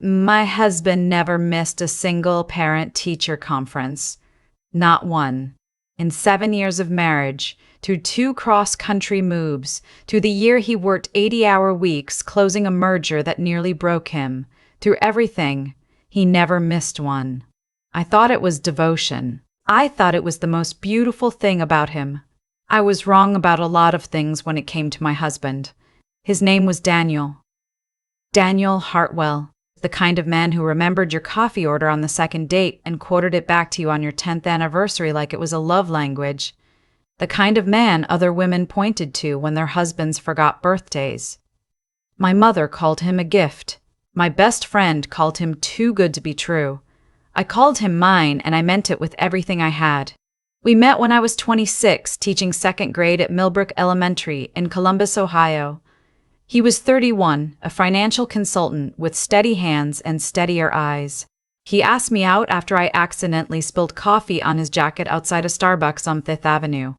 My husband never missed a single parent-teacher conference. Not one. In 7 years of marriage, to 2 cross-country moves, to the year he worked 80-hour weeks closing a merger that nearly broke him, through everything, he never missed one. I thought it was devotion. I thought it was the most beautiful thing about him. I was wrong about a lot of things when it came to my husband. His name was Daniel. Daniel Hartwell, the kind of man who remembered your coffee order on the second date and quoted it back to you on your 10th anniversary like it was a love language. The kind of man other women pointed to when their husbands forgot birthdays. My mother called him a gift. My best friend called him too good to be true. I called him mine, and I meant it with everything I had. We met when I was 26, teaching 2nd grade at Millbrook Elementary in Columbus, Ohio. He was 31, a financial consultant with steady hands and steadier eyes. He asked me out after I accidentally spilled coffee on his jacket outside a Starbucks on 5th Avenue.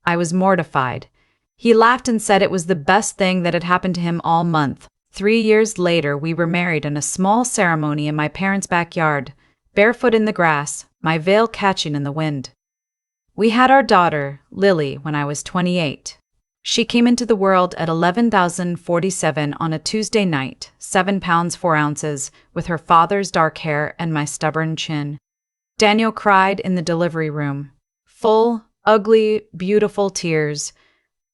I was mortified. He laughed and said it was the best thing that had happened to him all month. 3 years later, we were married in a small ceremony in my parents' backyard, barefoot in the grass, my veil catching in the wind. We had our daughter, Lily, when I was 28. She came into the world at 11,047 on a Tuesday night, 7 pounds 4 ounces, with her father's dark hair and my stubborn chin. Daniel cried in the delivery room. Full, ugly, beautiful tears.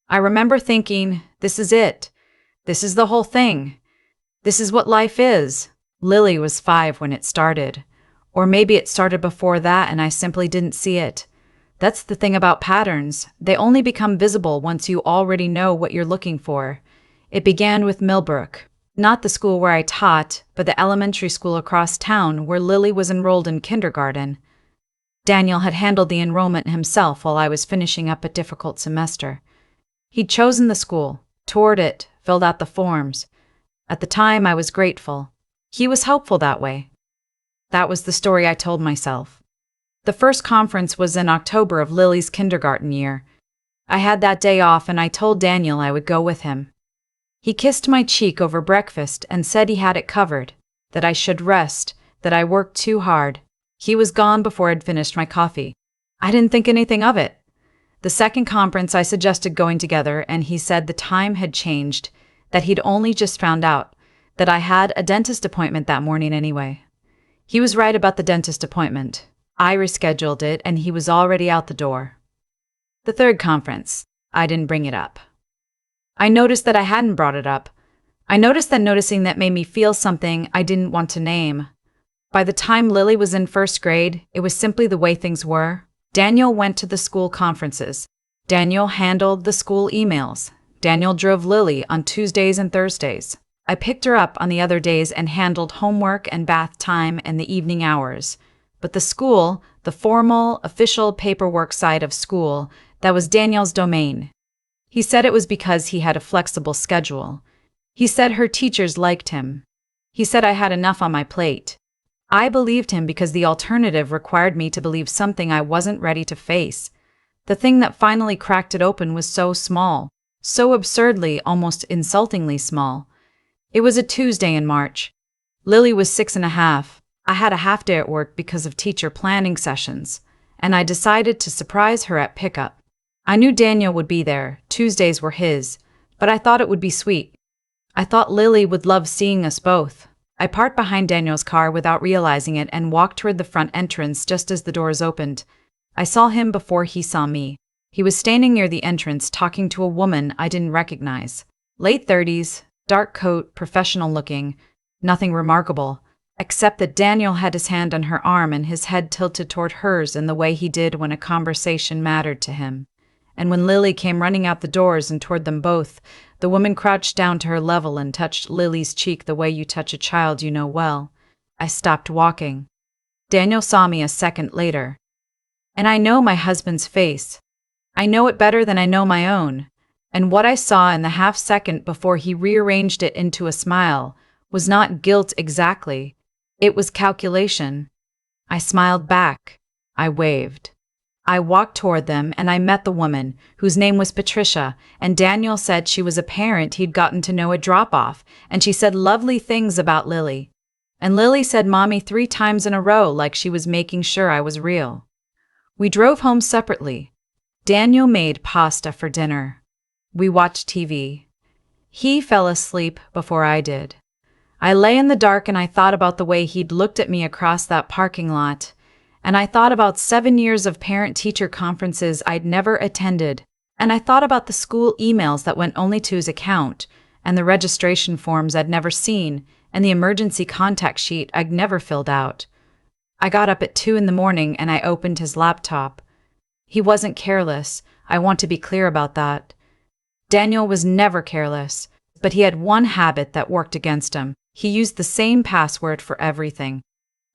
I remember thinking, this is it. This is the whole thing. This is what life is. Lily was 5 when it started. Or maybe it started before that and I simply didn't see it. That's the thing about patterns. They only become visible once you already know what you're looking for. It began with Millbrook. Not the school where I taught, but the elementary school across town where Lily was enrolled in kindergarten. Daniel had handled the enrollment himself while I was finishing up a difficult semester. He'd chosen the school, toured it, filled out the forms. At the time, I was grateful. He was helpful that way. That was the story I told myself. The first conference was in October of Lily's kindergarten year. I had that day off and I told Daniel I would go with him. He kissed my cheek over breakfast and said he had it covered, that I should rest, that I worked too hard. He was gone before I'd finished my coffee. I didn't think anything of it. The second conference I suggested going together and he said the time had changed, that he'd only just found out, that I had a dentist appointment that morning anyway. He was right about the dentist appointment. I rescheduled it and he was already out the door. The third conference, I didn't bring it up. I noticed that I hadn't brought it up. I noticed that noticing that made me feel something I didn't want to name. By the time Lily was in 1st grade, it was simply the way things were. Daniel went to the school conferences. Daniel handled the school emails. Daniel drove Lily on Tuesdays and Thursdays. I picked her up on the other days and handled homework and bath time and the evening hours. But the school, the formal, official paperwork side of school, that was Daniel's domain. He said it was because he had a flexible schedule. He said her teachers liked him. He said I had enough on my plate. I believed him because the alternative required me to believe something I wasn't ready to face. The thing that finally cracked it open was so small, so absurdly, almost insultingly small. It was a Tuesday in March. Lily was 6.5. I had a half day at work because of teacher planning sessions, and I decided to surprise her at pickup. I knew Daniel would be there. Tuesdays were his, but I thought it would be sweet. I thought Lily would love seeing us both. I parked behind Daniel's car without realizing it and walked toward the front entrance just as the doors opened. I saw him before he saw me. He was standing near the entrance talking to a woman I didn't recognize. Late 30s, dark coat, professional looking, nothing remarkable. Except that Daniel had his hand on her arm and his head tilted toward hers in the way he did when a conversation mattered to him. And when Lily came running out the doors and toward them both, the woman crouched down to her level and touched Lily's cheek the way you touch a child you know well. I stopped walking. Daniel saw me a second later. And I know my husband's face. I know it better than I know my own. And what I saw in the half second before he rearranged it into a smile was not guilt exactly. It was calculation. I smiled back. I waved. I walked toward them and I met the woman, whose name was Patricia, and Daniel said she was a parent he'd gotten to know at drop-off, and she said lovely things about Lily. And Lily said mommy 3 times in a row like she was making sure I was real. We drove home separately. Daniel made pasta for dinner. We watched TV. He fell asleep before I did. I lay in the dark and I thought about the way he'd looked at me across that parking lot. And I thought about 7 years of parent-teacher conferences I'd never attended. And I thought about the school emails that went only to his account, and the registration forms I'd never seen, and the emergency contact sheet I'd never filled out. I got up at 2 in the morning and I opened his laptop. He wasn't careless. I want to be clear about that. Daniel was never careless, but he had one habit that worked against him. He used the same password for everything.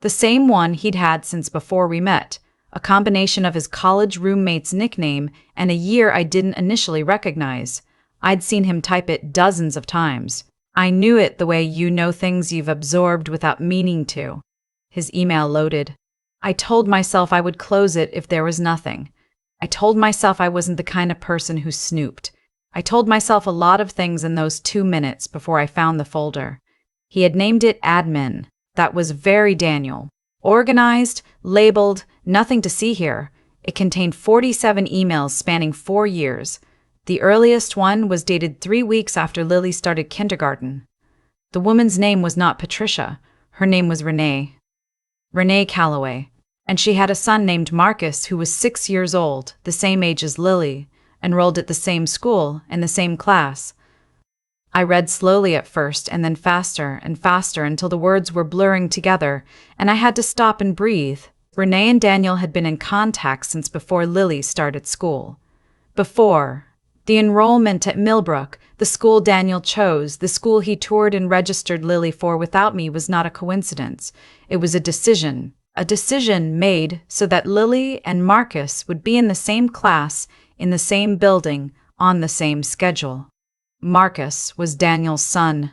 The same one he'd had since before we met, a combination of his college roommate's nickname and a year I didn't initially recognize. I'd seen him type it dozens of times. I knew it the way you know things you've absorbed without meaning to. His email loaded. I told myself I would close it if there was nothing. I told myself I wasn't the kind of person who snooped. I told myself a lot of things in those 2 minutes before I found the folder. He had named it admin. That was very Daniel. Organized, labeled, nothing to see here. It contained 47 emails spanning 4 years. The earliest one was dated 3 weeks after Lily started kindergarten. The woman's name was not Patricia. Her name was Renee. Renee Calloway. And she had a son named Marcus who was 6 years old, the same age as Lily, enrolled at the same school, in the same class. I read slowly at first and then faster and faster until the words were blurring together, and I had to stop and breathe. Renee and Daniel had been in contact since before Lily started school. Before. The enrollment at Millbrook, the school Daniel chose, the school he toured and registered Lily for without me, was not a coincidence. It was a decision made so that Lily and Marcus would be in the same class, in the same building, on the same schedule. Marcus was Daniel's son.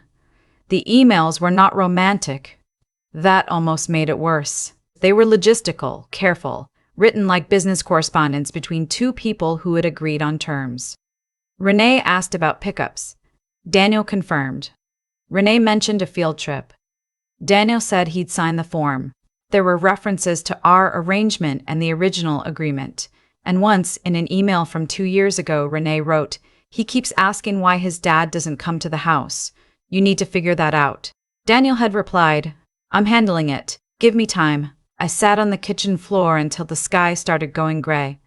The emails were not romantic. That almost made it worse. They were logistical, careful, written like business correspondence between 2 people who had agreed on terms. Renee asked about pickups. Daniel confirmed. Renee mentioned a field trip. Daniel said he'd sign the form. There were references to our arrangement and the original agreement. And once, in an email from 2 years ago, Renee wrote, "He keeps asking why his dad doesn't come to the house. You need to figure that out." Daniel had replied, "I'm handling it. Give me time." I sat on the kitchen floor until the sky started going gray.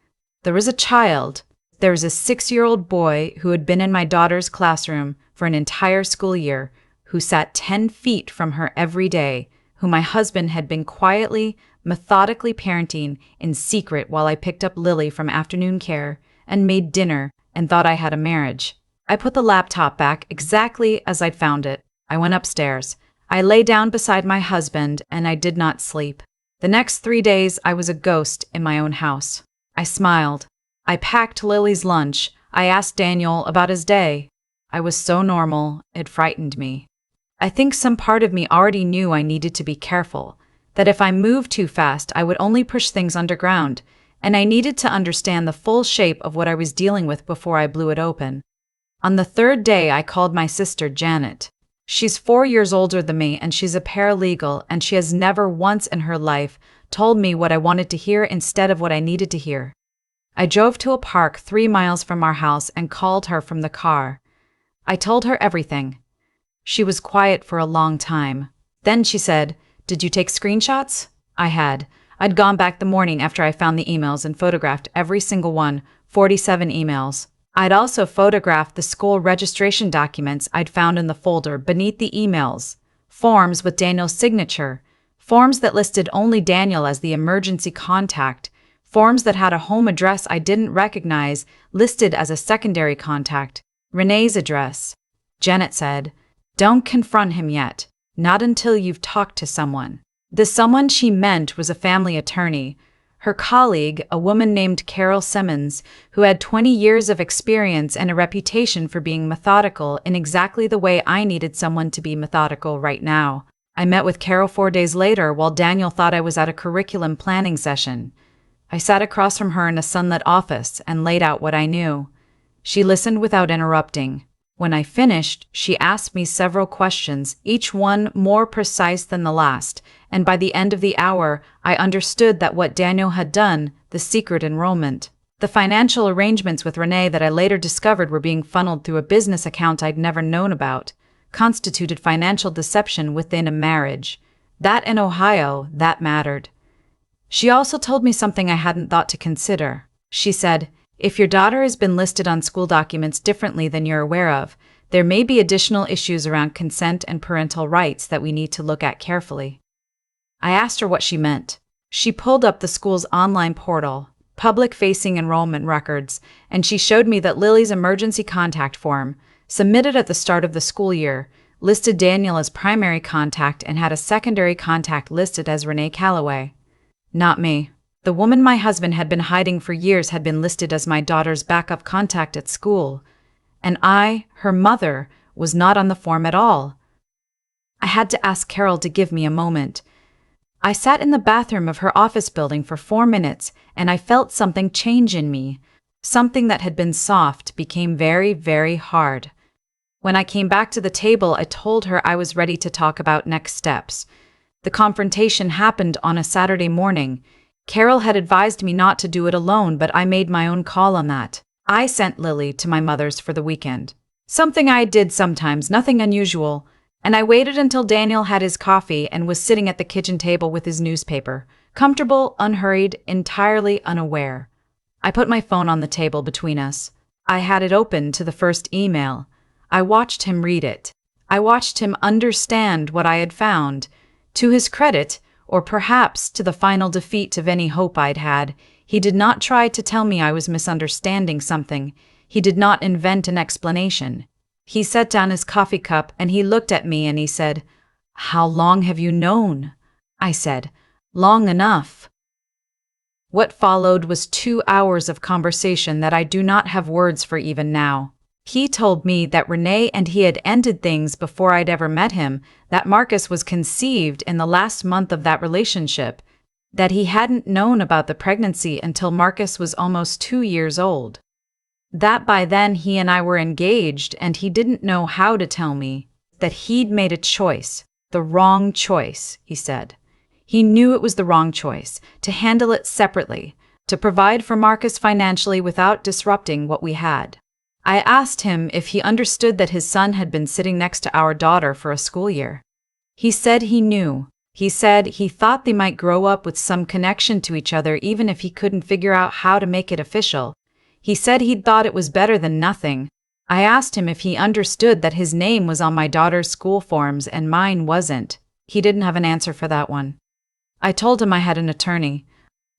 There was a child. There was a 6-year-old boy who had been in my daughter's classroom for an entire school year, who sat 10 feet from her every day, who my husband had been quietly, methodically parenting in secret while I picked up Lily from afternoon care and made dinner and thought I had a marriage. I put the laptop back exactly as I'd found it. I went upstairs. I lay down beside my husband and I did not sleep. The next 3 days I was a ghost in my own house. I smiled. I packed Lily's lunch. I asked Daniel about his day. I was so normal, it frightened me. I think some part of me already knew I needed to be careful, that if I moved too fast I would only push things underground, and I needed to understand the full shape of what I was dealing with before I blew it open. On the 3rd day I called my sister Janet. She's 4 years older than me and she's a paralegal, and she has never once in her life told me what I wanted to hear instead of what I needed to hear. I drove to a park 3 miles from our house and called her from the car. I told her everything. She was quiet for a long time. Then she said, "Did you take screenshots?" I had. I'd gone back the morning after I found the emails and photographed every single one, 47 emails. I'd also photographed the school registration documents I'd found in the folder beneath the emails. Forms with Daniel's signature. Forms that listed only Daniel as the emergency contact. Forms that had a home address I didn't recognize listed as a secondary contact. Renee's address. Janet said, "Don't confront him yet. Not until you've talked to someone." The someone she meant was a family attorney. Her colleague, a woman named Carol Simmons, who had 20 years of experience and a reputation for being methodical in exactly the way I needed someone to be methodical right now. I met with Carol 4 days later while Daniel thought I was at a curriculum planning session. I sat across from her in a sunlit office and laid out what I knew. She listened without interrupting. When I finished, she asked me several questions, each one more precise than the last, and by the end of the hour, I understood that what Daniel had done, the secret enrollment, the financial arrangements with Renee that I later discovered were being funneled through a business account I'd never known about, constituted financial deception within a marriage. That in Ohio, that mattered. She also told me something I hadn't thought to consider. She said, if your daughter has been listed on school documents differently than you're aware of, there may be additional issues around consent and parental rights that we need to look at carefully. I asked her what she meant. She pulled up the school's online portal, public-facing enrollment records, and she showed me that Lily's emergency contact form, submitted at the start of the school year, listed Daniel as primary contact and had a secondary contact listed as Renee Calloway. Not me. The woman my husband had been hiding for years had been listed as my daughter's backup contact at school, and I, her mother, was not on the form at all. I had to ask Carol to give me a moment. I sat in the bathroom of her office building for 4 minutes, and I felt something change in me. Something that had been soft became very, very hard. When I came back to the table, I told her I was ready to talk about next steps. The confrontation happened on a Saturday morning. Carol had advised me not to do it alone, but I made my own call on that. I sent Lily to my mother's for the weekend. Something I did sometimes, nothing unusual, and I waited until Daniel had his coffee and was sitting at the kitchen table with his newspaper, comfortable, unhurried, entirely unaware. I put my phone on the table between us. I had it open to the first email. I watched him read it. I watched him understand what I had found. To his credit, or perhaps to the final defeat of any hope I'd had, he did not try to tell me I was misunderstanding something. He did not invent an explanation. He set down his coffee cup and he looked at me and he said, "How long have you known?" I said, "Long enough." What followed was 2 hours of conversation that I do not have words for even now. He told me that Renee and he had ended things before I'd ever met him, that Marcus was conceived in the last month of that relationship, that he hadn't known about the pregnancy until Marcus was almost 2 years old, that by then he and I were engaged and he didn't know how to tell me, that he'd made a choice, the wrong choice, he said. He knew it was the wrong choice, to handle it separately, to provide for Marcus financially without disrupting what we had. I asked him if he understood that his son had been sitting next to our daughter for a school year. He said he knew. He said he thought they might grow up with some connection to each other even if he couldn't figure out how to make it official. He said he'd thought it was better than nothing. I asked him if he understood that his name was on my daughter's school forms and mine wasn't. He didn't have an answer for that one. I told him I had an attorney.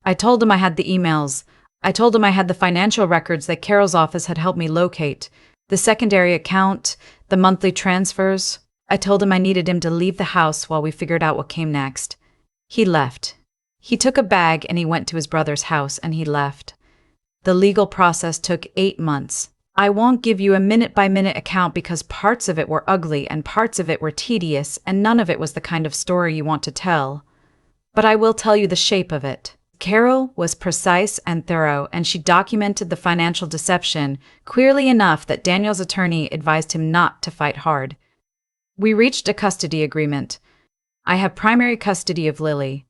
I told him I had the emails. I told him I had the financial records that Carol's office had helped me locate, the secondary account, the monthly transfers. I told him I needed him to leave the house while we figured out what came next. He left. He took a bag and he went to his brother's house and he left. The legal process took 8 months. I won't give you a minute-by-minute account because parts of it were ugly and parts of it were tedious and none of it was the kind of story you want to tell. But I will tell you the shape of it. Carol was precise and thorough, and she documented the financial deception clearly enough that Daniel's attorney advised him not to fight hard. We reached a custody agreement. I have primary custody of Lily.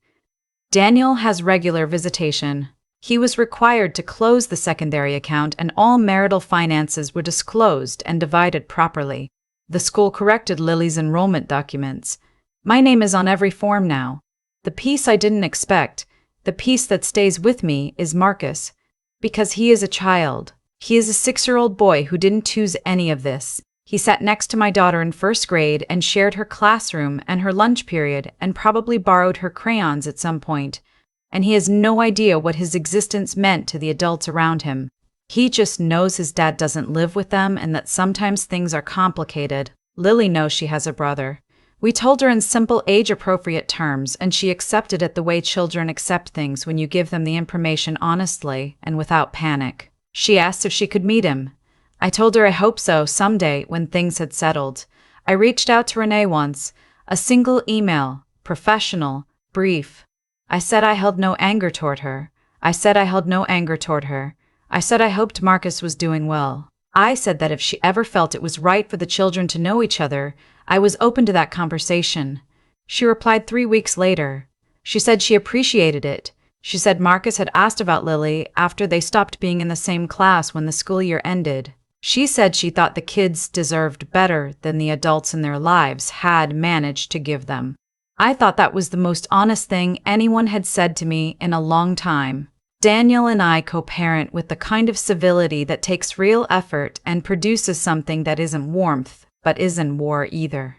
Daniel has regular visitation. He was required to close the secondary account and all marital finances were disclosed and divided properly. The school corrected Lily's enrollment documents. My name is on every form now. The piece I didn't expect, the piece that stays with me, is Marcus, because he is a child. He is a 6-year-old boy who didn't choose any of this. He sat next to my daughter in 1st grade and shared her classroom and her lunch period and probably borrowed her crayons at some point. And he has no idea what his existence meant to the adults around him. He just knows his dad doesn't live with them and that sometimes things are complicated. Lily knows she has a brother. We told her in simple age-appropriate terms, and she accepted it the way children accept things when you give them the information honestly and without panic. She asked if she could meet him. I told her I hope so someday when things had settled. I reached out to Renee once, a single email, professional, brief. I said I held no anger toward her. I said I hoped Marcus was doing well. I said that if she ever felt it was right for the children to know each other, I was open to that conversation. She replied 3 weeks later. She said she appreciated it. She said Marcus had asked about Lily after they stopped being in the same class when the school year ended. She said she thought the kids deserved better than the adults in their lives had managed to give them. I thought that was the most honest thing anyone had said to me in a long time. Daniel and I co-parent with the kind of civility that takes real effort and produces something that isn't warmth, but isn't war either.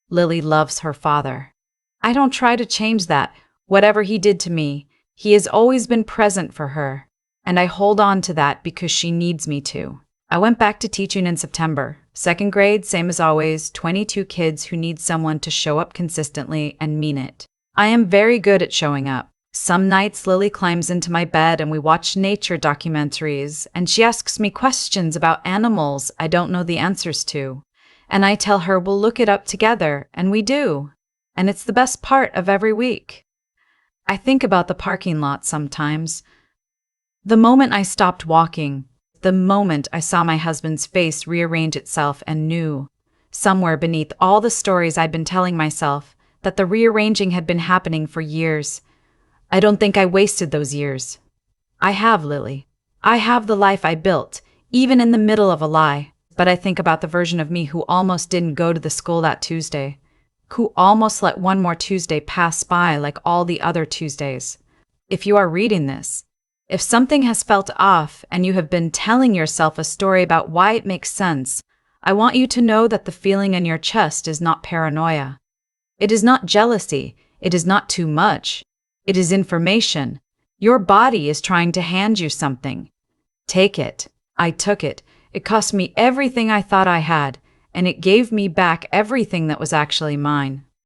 Lily loves her father. I don't try to change that. Whatever he did to me, he has always been present for her, and I hold on to that because she needs me to. I went back to teaching in September. 2nd grade, same as always, 22 kids who need someone to show up consistently and mean it. I am very good at showing up. Some nights Lily climbs into my bed and we watch nature documentaries, and she asks me questions about animals I don't know the answers to. And I tell her we'll look it up together, and we do. And it's the best part of every week. I think about the parking lot sometimes. The moment I stopped walking, the moment I saw my husband's face rearrange itself and knew, somewhere beneath all the stories I'd been telling myself, that the rearranging had been happening for years. I don't think I wasted those years. I have, Lily. I have the life I built, even in the middle of a lie. But I think about the version of me who almost didn't go to the school that Tuesday, who almost let one more Tuesday pass by like all the other Tuesdays. If you are reading this, if something has felt off and you have been telling yourself a story about why it makes sense, I want you to know that the feeling in your chest is not paranoia. It is not jealousy. It is not too much. It is information. Your body is trying to hand you something. Take it. I took it. It cost me everything I thought I had, and it gave me back everything that was actually mine.